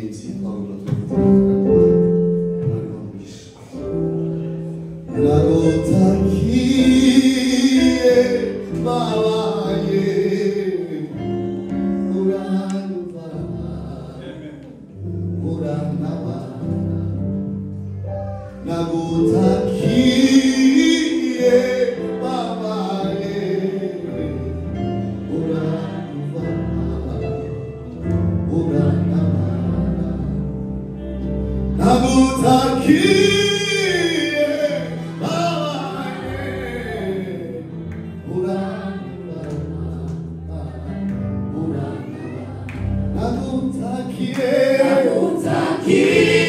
abaririmbyi twabona nagutakiye babaye uranyumva urantabara nagutakiye babaye uranyumva urantabara nagutakiye Yeah.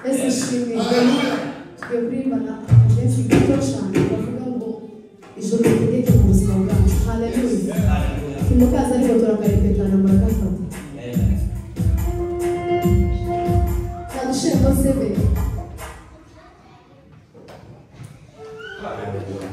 Ese shimwe. Haleluya. Tukimbana Yesu kitosha bavuga ngo ijoro ritegeke mu buzima bwacu. Haleluya. Kimukaza ariko turakarepetana mu gatatu. Amen. Kadushe kosebe. Haleluya.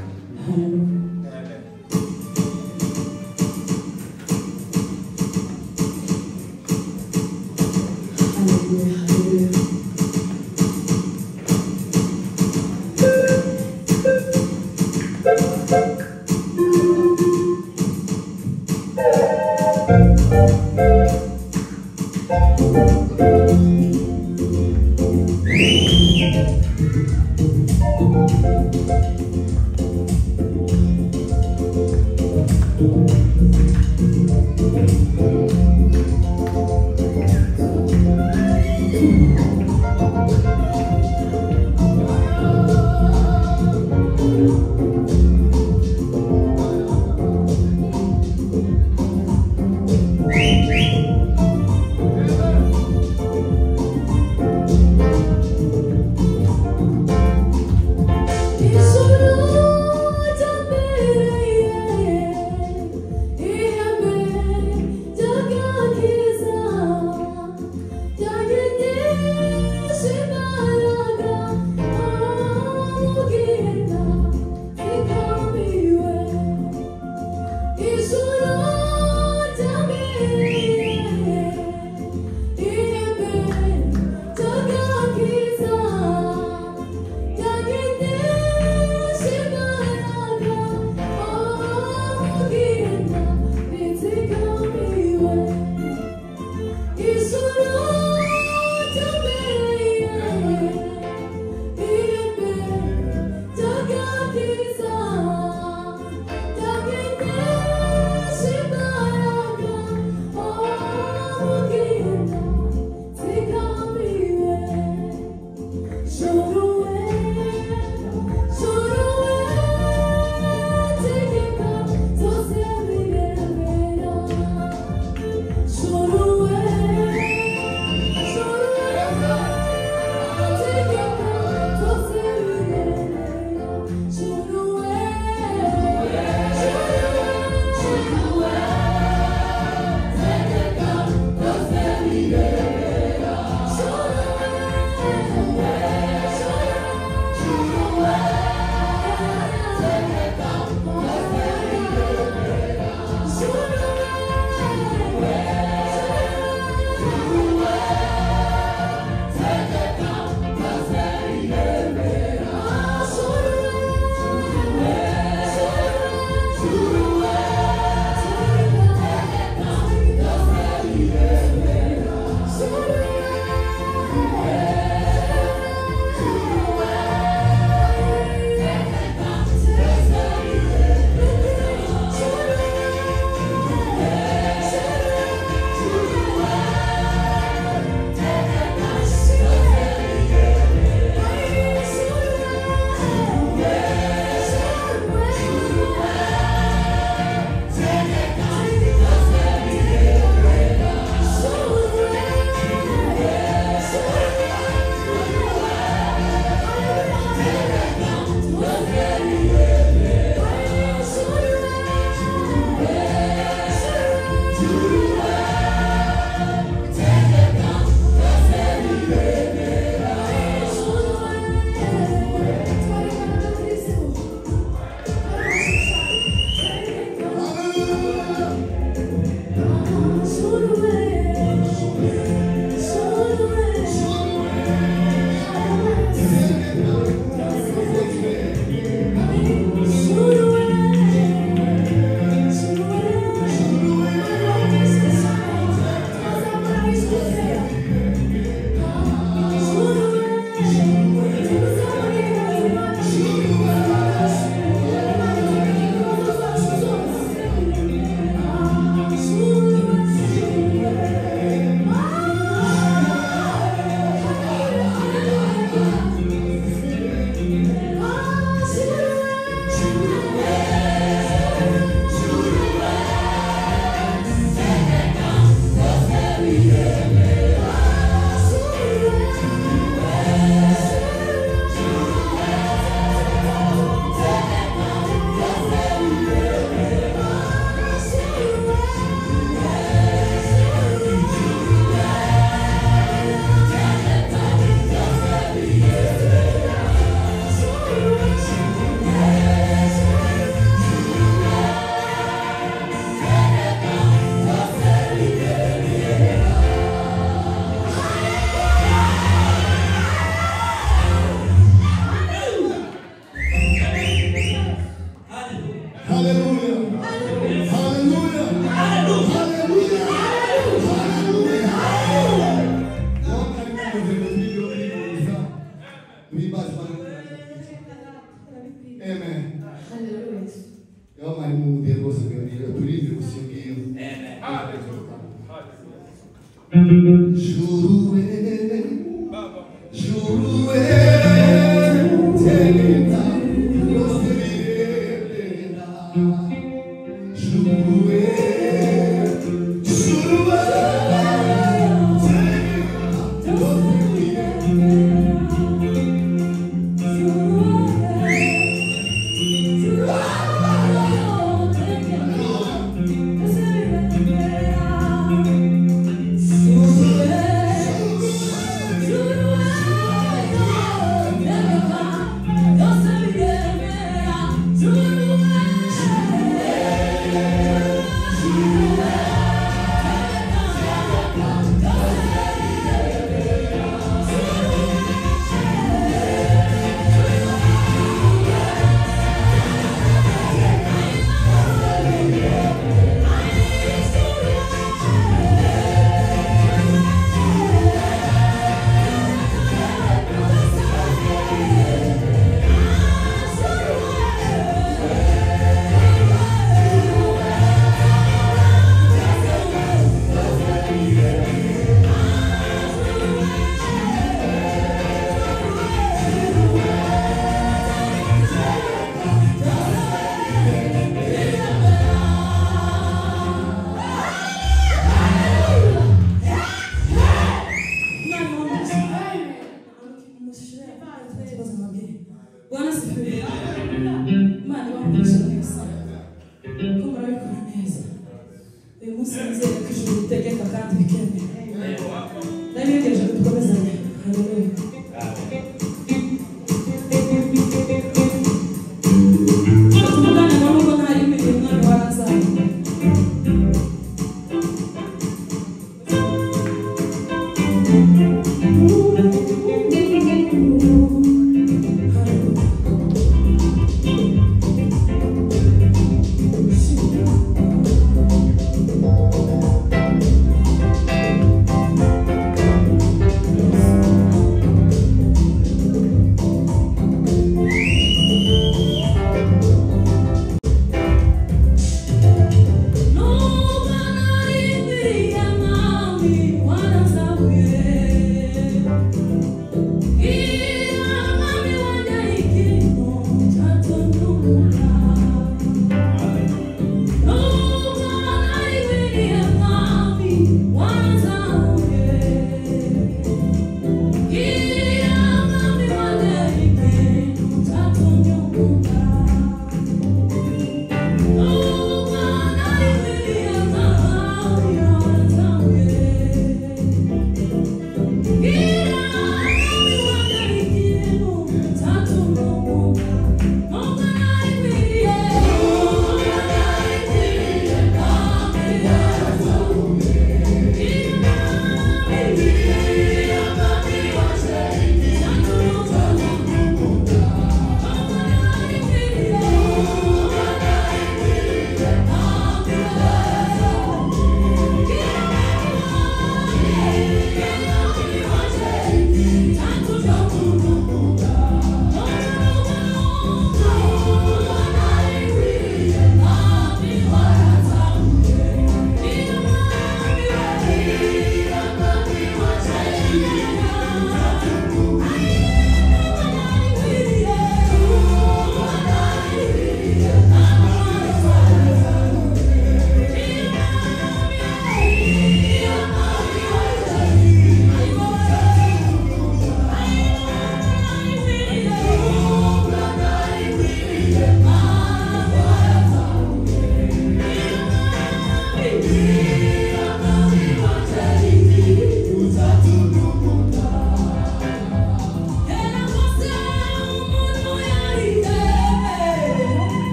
Yeah.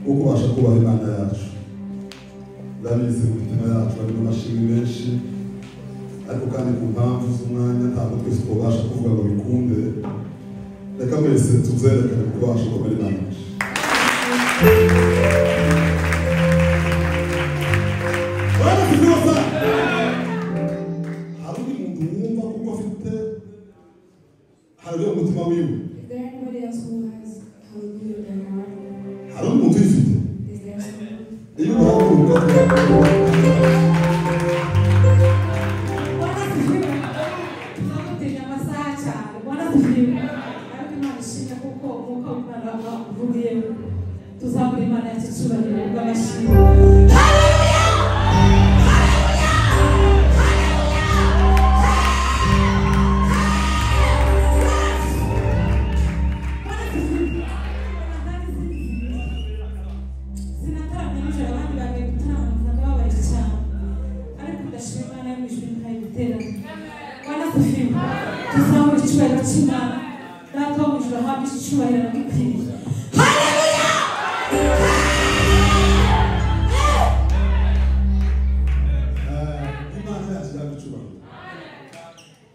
ukubasha kubaha Imana yacu ndabizi mu mitima yacu harimo amashimwe menshi ariko kandi ku mpamvu z'umwanya ntabwo twese twabasha kuvuga ngo bikunde reka mwese tuzerekane kubasha kubara Imana yacu hari undi muntu wumva kuko afite hari umutima wiwe hari umuntu uyifite iyo uhaguruka tuzamura Imana yacu cyubahiro bw'amashimwe tuzamura icyubahiro cy'Imana data wo mu ijuru ahabwe icyubahiro gikwiriye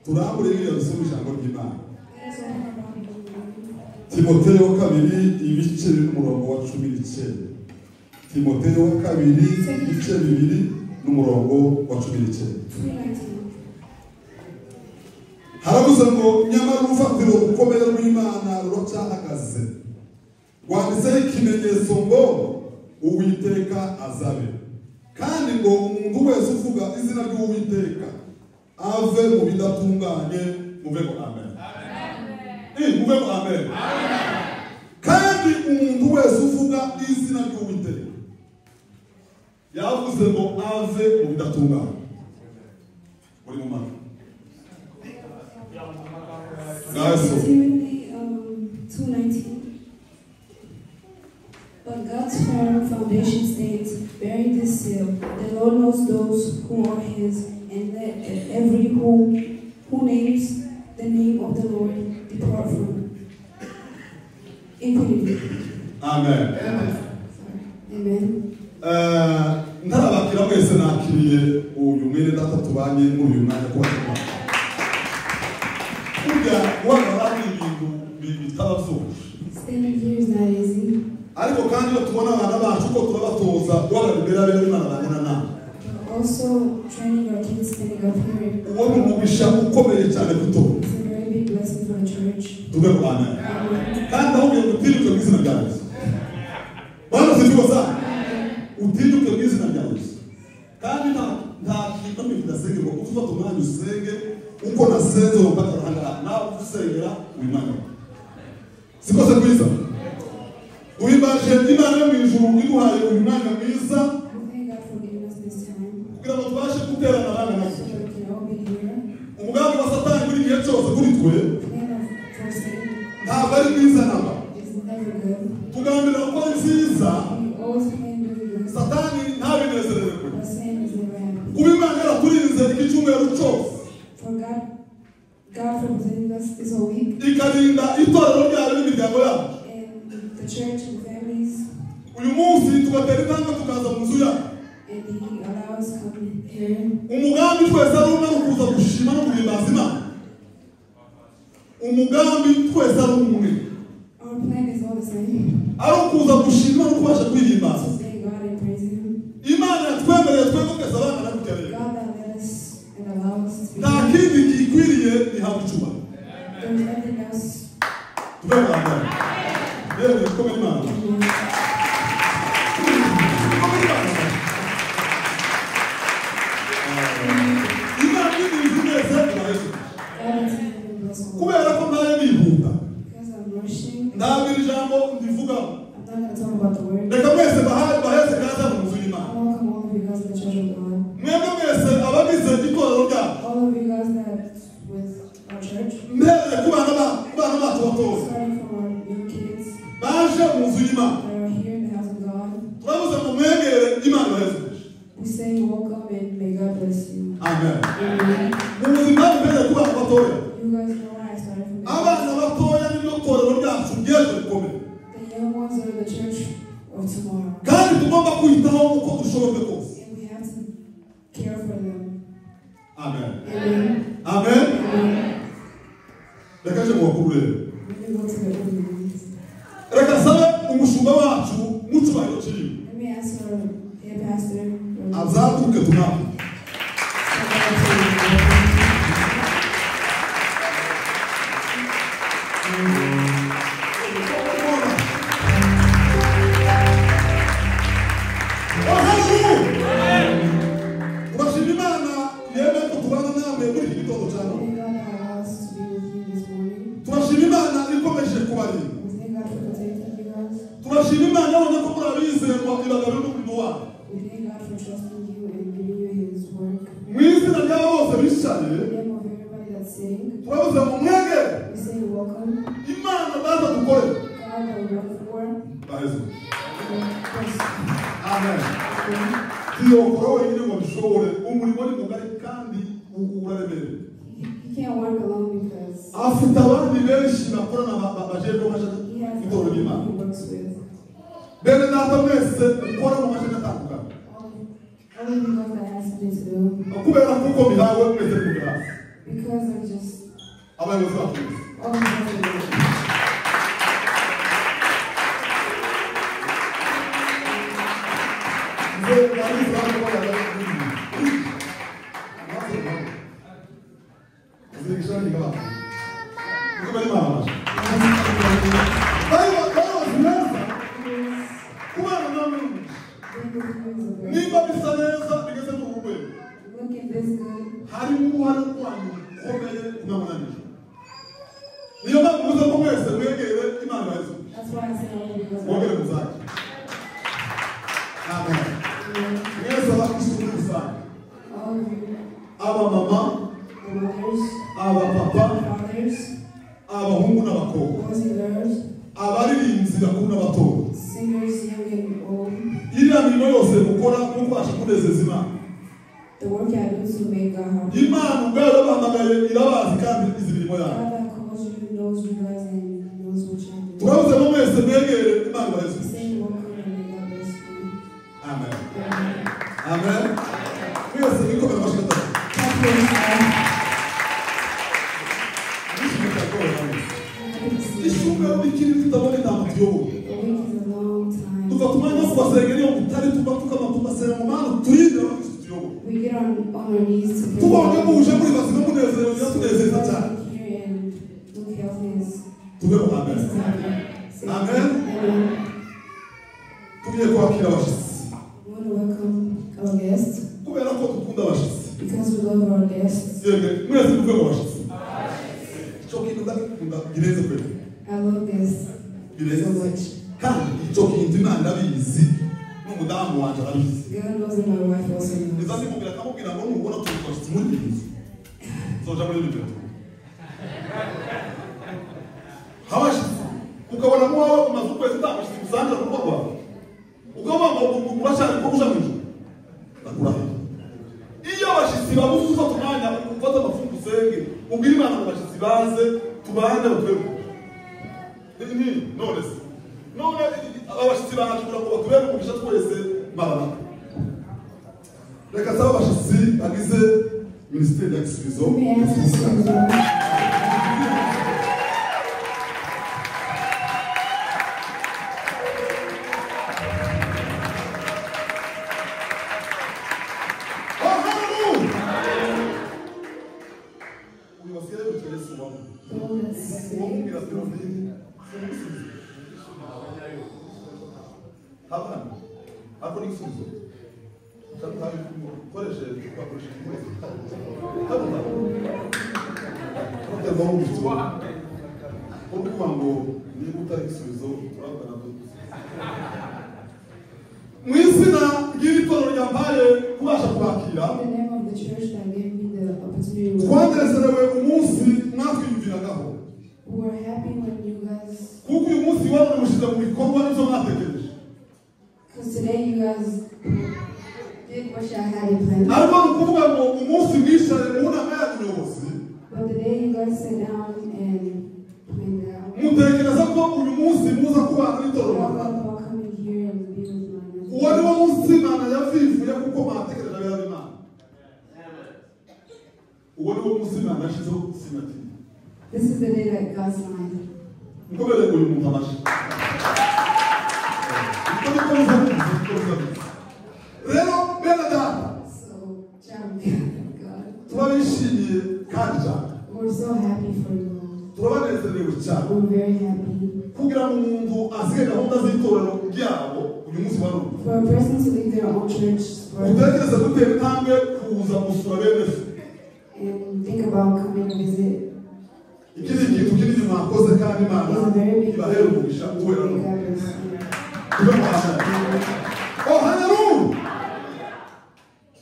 turambure biriya dusoma ijambo ry'Imana Timoteyo wa kabiri ibice n'umurongo wa 19 Timoteyo wa kabiri ibice 2 n'umurongo wa 19 haravuze ngo nyamara urufatiro rukomeye rw'Imana ruracyahagaze rwanditseho ikimenyetso ngo Uwiteka azabe kandi ngo umuntu wese uvuga izina ry'Uwiteka ave mu bidatunganye muve ngo amen muve ngo amen kandi umuntu wese uvuga izina ry'Uwiteka yavuze ngo ave mu bidatunganye muri mu maka Timothy 2:19. But God's firm foundation stands, bearing this seal. The Lord knows those who are His, and let every who names the name of the Lord depart from iniquity. Amen. Amen. Ntarabakira mwese nakiriye uyu mwene data tubanye muri uyu mwanya kwa Standing here is not easy. ariko kandi tubona abana bacu ko turabatoza guhagarara imbere y'Imana banyana nawe Also training our kids standing up here. uwo ni umugisha ukomeye cyane gutora It's a very big blessing for the church. tuve ku amen kandi aho ugiye gutinyuka mu izina rya Yesu bana sibyo sana utinyuke mu izina rya Yesu kandi nta kintu kidasenge ngo ufata umwanya usenge uko nasenze ubataranga nawe usengera wimana siko se kwiza uyibaje Imana yo mu ijuru iduhaye uyu mwanya mwiza Thank God for giving us this time. kugira ngo tubashe guterana abana nabo So we can all be here. umugambi wa Satani muri gihe cyose kuri twe Plan for Satan ntabwo ari mwiza naba is never good. tugambira ko nziza We always plan to do good. Satani ntabinezerere kwe But Satan is never happy. kuba Imana yaraturinze icyumweru cyose For God for presenting us this whole week, ikarinda itorero ryayo n'imiryango yacu and the church and families, uyu munsi tugatera intambwe tukaza mu nzu yacu and He allows us to come here. umugambi twese ari umwe kuza gushima no guhimbaza Imana umugambi twese ari umwe Our plan is all the same. ari ukuza gushima no kubasha kwihimbaza To thank God and praise Him. Imana yatwemereye twebwe twese abana nagukeneye God that led us and allowed us to speak. nta kindi kikwiriye ihabwa icyubahiro There's nothing else. tuve mu Rwanda rero ikomeye Imana Imana n'ibintu neza iraheze God has given me blessed hope. kubera ko ntaye bihuta Because I'm rushing, ntabwo iri jambo ndivugaho I'm going to talk about the word. Reka mwese baheze kaza mu nzu y'Imana. I welcome all of you guys in the church of God. Mwebwe mwese abagize itorero ryacu. All of you guys that with our church. Mbereye ku bana bacu batoya. Starting from our young kids Baje mu nzu y'Imana. that are here in the house of God. Turabuze ngo mwegere Imana ibahezeje. We say welcome and may God bless you. Amen. Amen. Mu buzima mbereye ku bana batoya. You guys know where I started from. Abana batoya niryo torero ryacu ryeje rikomeye. The young ones are the church of tomorrow. Kandi tugomba kwitaho uko dushoboye kose. And we have to care for them. Amen. Amen. Amen. Amen. Reka je mubakurure. Let me go to the openings. Reka sabe umushumba wacu mucubahiro kiri. Let me ask our head pastor. Azaduke tunapa. Turashima Imana abona ko murabizerwa ibagabira n'umurimo wabo. We thank God for trusting you and giving you His work. Mu izina ry'abo bose bicaye, In the name of everybody that's sitting, turabuze mu mwege we say welcome. Imana baza dukore. God that we work for. Baheze. Bless. Amen. Amen. Tiyokora wenyine ngo bishobore umurimo ni mugari kandi uraremereye. He can't work alone because Afite abandi benshi bakorana bajejwe He has itorero people ry'Imana. He works with. Bene data mwese ukora mu mashini atandukanye. All of you guys that have something to do. Kubera kuko bihawe mwese kugira. Because of just Abayobozi bacu. all of you guys that do. Looking this good. That's why I said all of you guys. Amen. All of you, Aba mama, the mothers, aba papa, fathers, abahungu n'abakobwa, boys and girls, abaririmbyi bakuru n'abato. singers, young and old. Iriya mirimo yose mukora mubasha kunezeza Imana. The work I do to make God happy. Imana ubwayo yabahamagaye irabazi kandi izi mirimo yayo. God that calls you knows you guys and knows what you're doing. Turabuze mu mwese mwegere Imana ibahezeje. Say welcome and may God bless you. Amen. Amen. Amen. Mwese mwikomere amashyi atatu. God bless you. Ishumwe bikiri tutabona inama tuyoboye. The week is a long time. Dufata umwanya wo kubasengera iyo mutari tuba tukabasenga mu Mana turinde abakristo tuyoboye. We get on our knees to pray. Tubonye muje muri bazima munezero byatunezeza cyane. Here and look healthy. Tubeho amen. Amen. Amen. Tugiye kwakira abashitsi. We want to welcome our guests Kubera ko dukunda abashitsi. because we love our guests. Yego, mwese muve mu bashitsi. Cyo kintu ndakunda gireze kwe. I love guests Gireze so much. kandi icyo kintu Imana irabizi n'umudamu wanje arabizi. God knows and my wife also knows. Niza nimubwira kamubwira ngo nubona turi abashitsi muri iyi nzu. Zoja muri bibiri. Abashitsi ukabona mu wawe umaze ukwezi utabashitsi gusangira ku rugo rwawe. Ukaba ngo urashaka ko uja mu ijuru. Bakurahe. Iyo abashitsi babuze ufata umwanya ufata amafungu usenge ubwira Imana ngo abashitsi baze tubane batwebwe. None se none abashitsi bahashobora kuba tubere umugisha twese marana. Reka saba abashitsi bagize Minisiteri ya Gisubizo. Let me ask you something. kuvuga ngo niba utari igisubizo turabona ko mu izina ry'ibitoro ryampaye kubasha kubakira In the name of the church that gave me the opportunity, twanezerewe umunsi mwatwiyumviragaho we were happy when you guys, kuko uyu munsi wari mushize mu bikorwa n'ibyo mwatekereje because today you guys did what you had in plan. ariko ni ukuvuga ngo umunsi mwicaye mu nama y'abayobozi But the day you guys sat down and planned out, mutekereza ko uyu munsi muza kubana n'itoro we all runaka about coming here and be with my uwo ni wo munsi imana yavivuye kuko mwatekereje abera imana uwo ni wo munsi imana yashyizeho simatiri This is the day that God signed. mukomere uyu muntu amashyi rero bene data So, child of God, turabishimiye kandi cyane we're so happy for you all. turabanezerewe cyane We're very happy. kugira ngo umuntu asige gahunda z'itorero ryabo uyu munsi wa none For a person to leave their own church utekereze gutera intambwe kuza gusura bene se and think about coming to visit, iki ni ikintu kinini mwakoze kandi imana it's a very big ibahera umugisha thing kubera that no God has done. kuba muhashara oh haleluya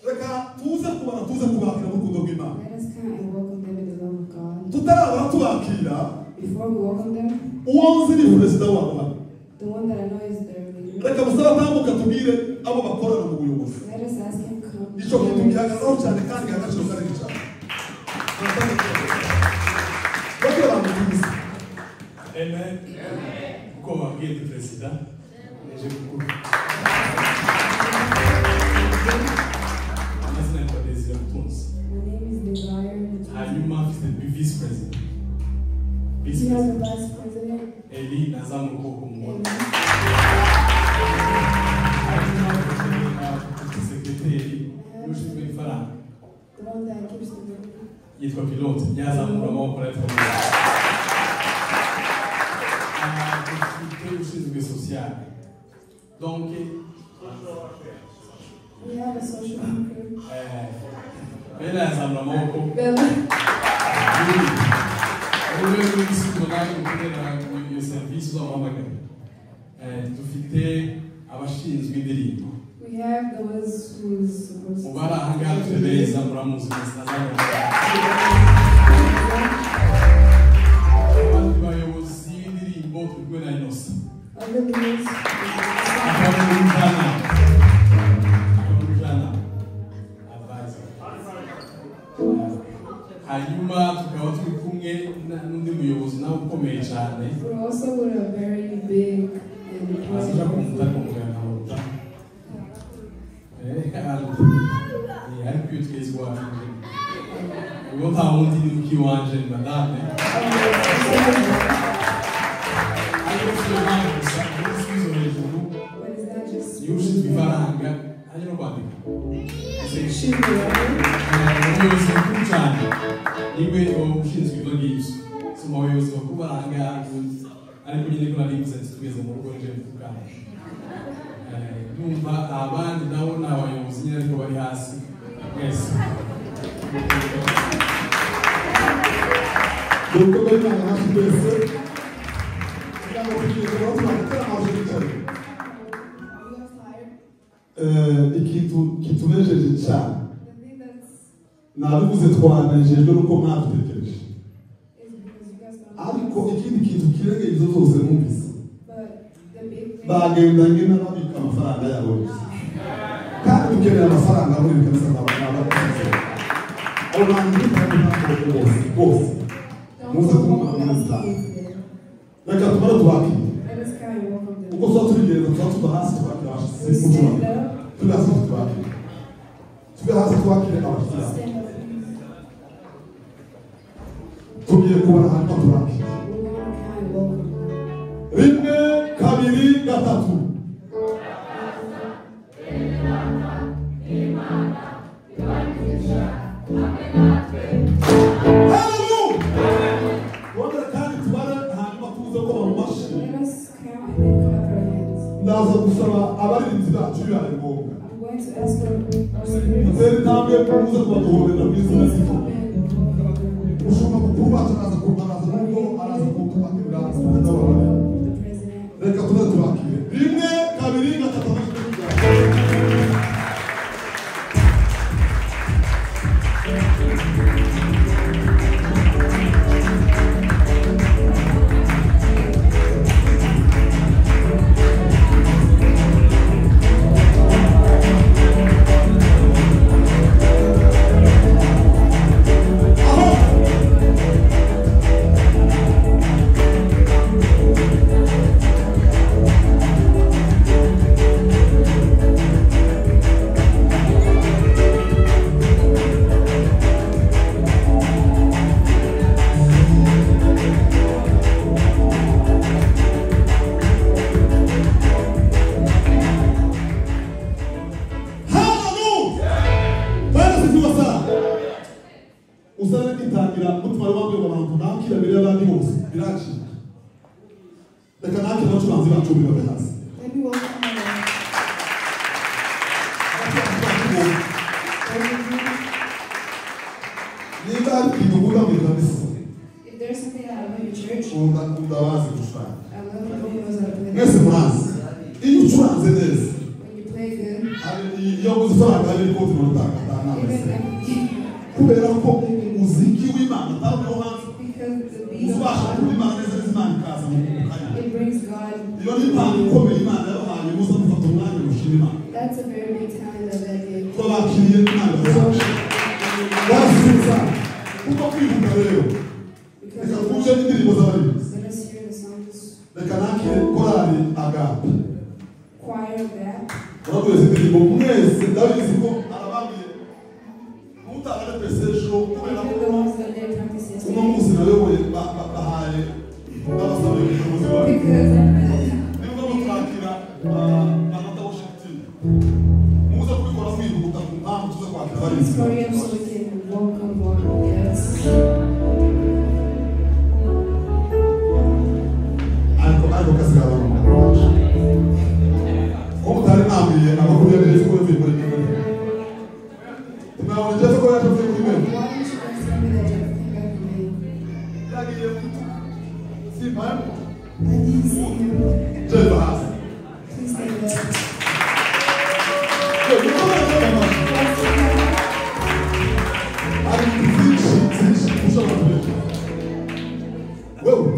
reka tuze kubana tuze kubakira mu rukundo rw'imana Let us come and welcome them in the love of God. tutarabona tubakira Before we welcome them, uwo nzi ni perezida wabo hano the one that I know is their leader. reka musabe atambuka tubwire abo bakorana mu buyobozi Let us ask him come. icyo kintu gihagararaho cyane kandi agaciro kanini cyane bakora abantu b'isi Amen. Uko wabwiye ndi perezida neje gukuru. Amazina yitwa Desire Mutunzi. My name is Desire. Hanyuma mfite vice president. Vice You have president. the vice president. Eli nazamu ukuboko mu And mubona. Hanyuma mfite sekreteri y'ushinzwe ifaranga. the one that keeps the money. Yitwa pilote. Yazamura amaboko arayitwa mu dufite ushinzwe social. Donc, We have a social worker. Bella yazamura amaboko. Bella. Uburyo bw'ibisubizo naje gukorera iyo serivisi z'amamagara. Dufite abashinzwe indirimbo. We have those who's supposed to. Mubara ahangaha dufite beza muramuzi neza abandi bayobozi b'indirimbo turi kumwe na Inosa. Other leaders. Akamujana. Hanyuma tukaba turi kumwe n'undi muyobozi nawe ukomeye cyane. We're also with a very big and Azaja important. kumutaka muganga muruta. Ariko iyo twese wacu. Uwo nta wundi ni muki wanje ni madame. Ariko Sulemani gusa n'ibisubizo hejuru. But it's not just. Iyo ushinzwe ifaranga hanyuma no kwandika. She's the one. Umuyobozi mukuru cyane niwe ushinzwe ibyo ngibyo. Si umuyobozi bakuru baranga ariko nyine ko nari gusa tugeze mu rugo nje mvugana. Numva abandi nabo ni abayobozi nyine ariko bari hasi mwese. urukundo rw'imana hafi twese kugira ngo tugire aho twakora amazi y'icyayi We got tired. ikintu kitunejeje cyane The thing that's nabivuze twanejejwe nuko mwadutekereje is because you guys don't. ariko ikindi kintu kirengeye izo zose numvise But the big thing. bagendanye n'ababika amafaranga yabo gusa kandi dukeneye amafaranga muri buri kanisa n'abakozi abo bantu bitanga ntabwo bose Don't muze talk kumva about neza that. reka tumare tubakire Let us come and welcome them. uko tuba tubigenza tuba tuba hasi tubakira We abashyitsi stand mucuma up. turi hasi tubakire tube hasi twakire abashyitsi Stand up. tugiye kubara hanyuma tubakire We want to come and welcome them. rimwe kabiri gatatu wongere kandi tubare hanyuma tuze ko bamumashi Let us count and then clap our hands. ndaza gusaba abarinzi bacu bibaye ngombwa I'm going to ask our security. mutere intambwe muze kubaduhobera mu izina ry'ijuru Come and welcome them. ushobora gukuru bacu araza kumaraza nubwo araza kutubakirira abacuranzi bacu bibabe hasi Let me welcome niba hari ikintu uvuga mu kanisa If there's something that I love in church, ndabazi gucuranga I love the videos that I play. mwese murazi iyo ucuranze neza When you play good, iyo uzi ifaranga hari n'ikoti mu rutanga even kubera ko umuziki w'Imana ntabwo hanze because the beat of uzabasha God, kuba Imana neza Imana ikaza mu kanya it brings God. iyo ni impano ikomeye Imana yabahaye muza mufata umwanya mushima Imana That's a very big talent that God gave. kuba bakiriye Imana yabahaye basubiza kuko kwibuka rero Because reka of twumve indirimbo z'abaririmbyi let us hear the songs. reka nakire korali agape Choir that. uraduheza indirimbo mwese ndabizi ko arababwiye mutangane pesejo kubera Even ko the ones that didn't practice uno yesterday. munsi nayoboye bahaye n'abasabye ubushobozi bwawe Because niba mutwakira amanota worship team muze kubikora mwihuta ku mpamvu tuze kwakira please hurry up abarinzi so we can welcome Lord. Yes. ariko kazi kawe ko mutari mwambwiye amakuru y'abiri ko bivuye muri mwe mwabonye ko yaje muri mwe Why don't you guys tell me that you think I can make? yagiye si mpamvu I didn't see him. jeva hasi Please stand up. ari byinshi ushobora kubera wewe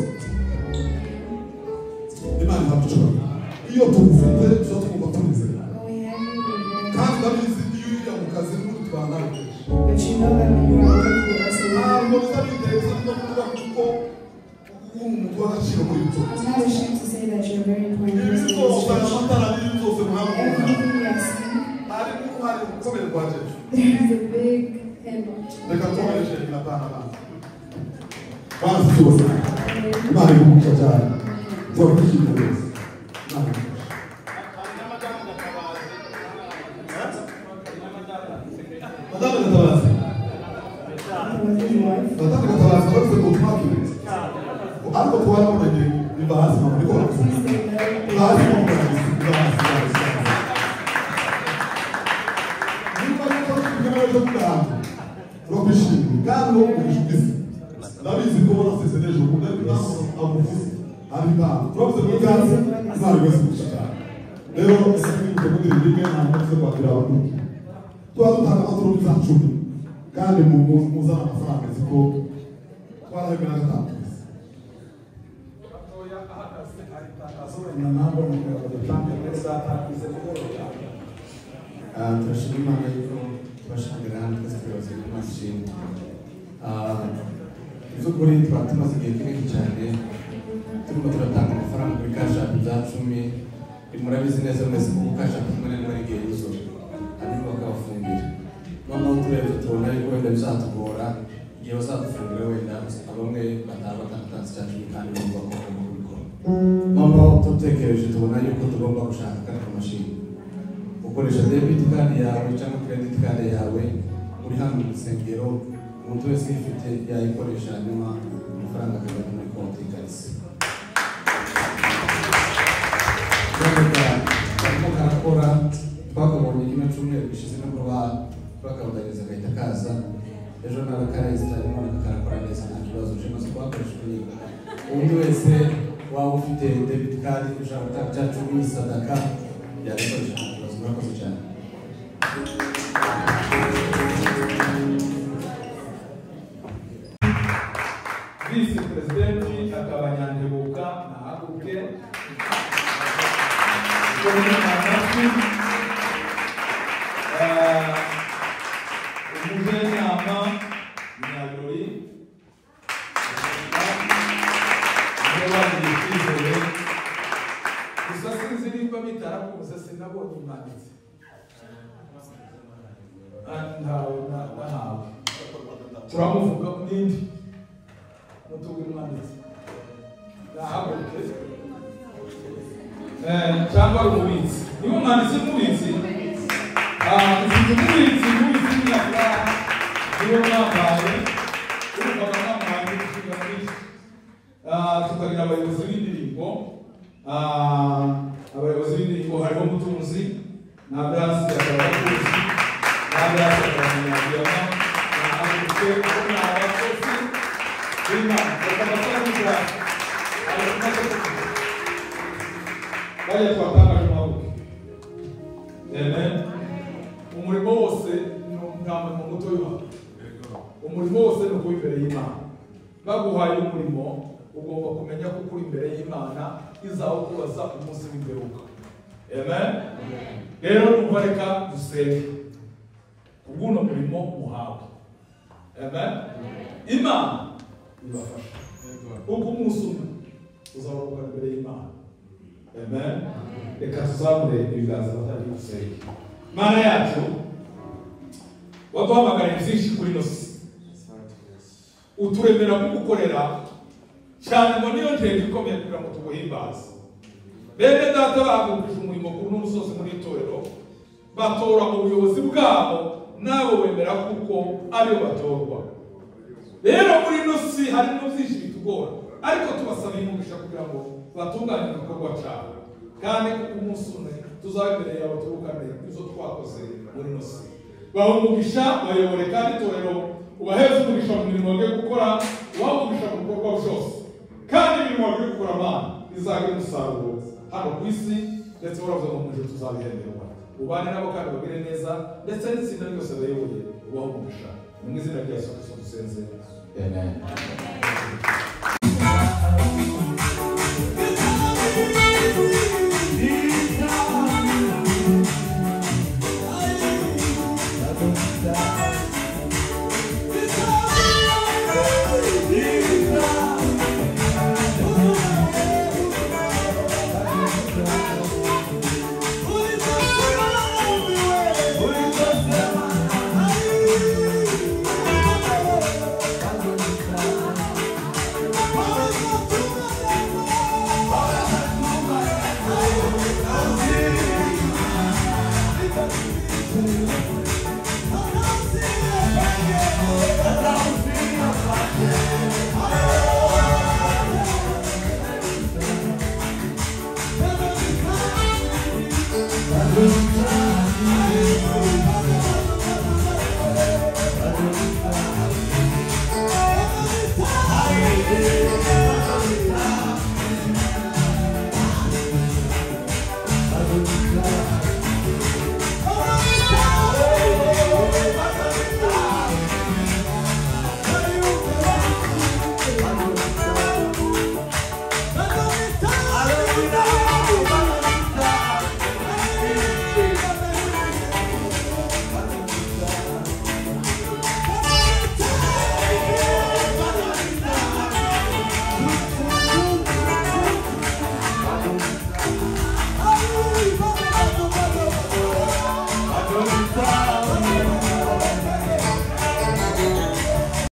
Imana ntabushobora iyo tugufite tuza twumva tunezerwa Oh, we have you, we're very- kandi ndabizi iyo uriya mu kazi n'ubundi twanawe But you know that when you are working, you also ntabwo bizabitereza no kuvuga kuko uri umuntu w'agaciro muri ibyo I'm not ashamed to say that you're a very important ibi person in byose this church. amatara n'ibindi byose muhabwa Everything we have seen, hari n'uruhare rukomeye rwa jeje there's a big hand. reka tubareshe inatanga abana bazi cyose Imana igumuca cyane tuba twishimye rwose Imana igumuca Madame Gatabazi Madame Gatabazi bavuze ngo twakire ariko twarabonanye biva hasi mama niko barakuvuga hasi mama biva hasi niba yuko tugera ejo bwawe turakwishimiye kandi wo kubishukiza ndabizi ko waraseze ejo kuko ntabwo amuvuze ari impamvu turavuze ko ikaze Imana yose gushaka rero ese twibuke ko iri rimwe ntabwo tuze kwakira abaduki tuba dutanga amaturo za 10 kandi muzana amafaranga azi ko twarahebwe na gatanu turashima Imana yuko tubashangira hano twese tubaze n'imashini by'ukuri twaba tumaze igihe kinini cyane turimo turatanga amafaranga kuri kashapu za 10 murabizi neza mwese kuko kashapu rimwe na rimwe rigiye yuzura hanyuma bakabafungira noneho turebye tubona yuko wenda bizatugora igihe bazadufungira wenda bamwe bataba batatanze cya 10 kandi bumva ko bagomba kubikora noneho tutekereje tubona yuko tugomba gushaka kano kamashini ukoresha debit card yawe cyangwa credit card yawe uri hano mu rusengero umuntu wese ifite yayikoresha hanyuma amafaranga akajya muri konti y'ikazi karimo karakora twakabonye kino cyumweru gishize no kuba bakabudageza agahita kaza ejo nawe karahise cyane none karakora neza nta kibazo jemaze twakoresha kuyiga undi wese waba ufite debit card ushaka gutanga cya 10 sadaka yabikoresha nta kibazo murakoze cyane Visi Presidenti akaba Nyandebuka na Haguke umujyanama Nyabirori n'abandi kwizeye gusa sinzi niba bitarakuza sinabonye imanitse ntawe turamuvuga n'indi mutugu imanitse nahaguruke cyangwa ari umubitsi niba umwanditsi n'umubitsi ufite umubitsi n'imyaka niwo mwambaye urumvaga mwamuhaye gushinga byinshi tukagira abayobozi b'indirimbo abayobozi b'indirimbo harimo Mutunzi na Brasi abayobozi na Brasi abanyamagiyama na Abuke na abakozi b'Imana bakabatangira bari twatanga mwabuke amen umurimo wose nta murimo muto yuha umurimo wose no kuba imbere y'Imana baguhaye umurimo ugomba kumenya ko uri imbere y'Imana izawukubaza umunsi w'imperuka amen rero numva reka dusenge ubwuno murimo muhawe amen Imana ibafasha ubwo umunsi umwe uzaruhuka imbere y'Imana amen reka tuzamure ibiganza batari gusenge Mana yacu waduhamagara byinshi kuri ino si uturemera kugukorera cyane ngo niyo ntego ikomeye kugira ngo tuguhimbaze bene data bahagurukije umurimo kuri n'umusozi muri itorero batora mu buyobozi bwabo nabo bemera kuko ariyo batorwa rero muri ino si harimo byinshi bitugora ariko tubasaba umugisha kugira ngo batunganye igikorwa cyabo kandi kuko umunsi umwe tuzaba imbere yawe turukane ibyo twakoze muri ino si baha umugisha bayobore kandi itorero ubaheze umugisha mu mirimo bagiye gukora ubaha umugisha mu bikorwa byose kandi imirimo bagiye gukora abana izagira umusaruro hano ku isi ndetse baravuga ngo mu ijuru tuzabihemberwa ubane nabo kandi bagire neza ndetse n'itsinda ryose bayoboye ubaha umugisha mu izina rya Yesu Kristo dusenze amen. Thank you.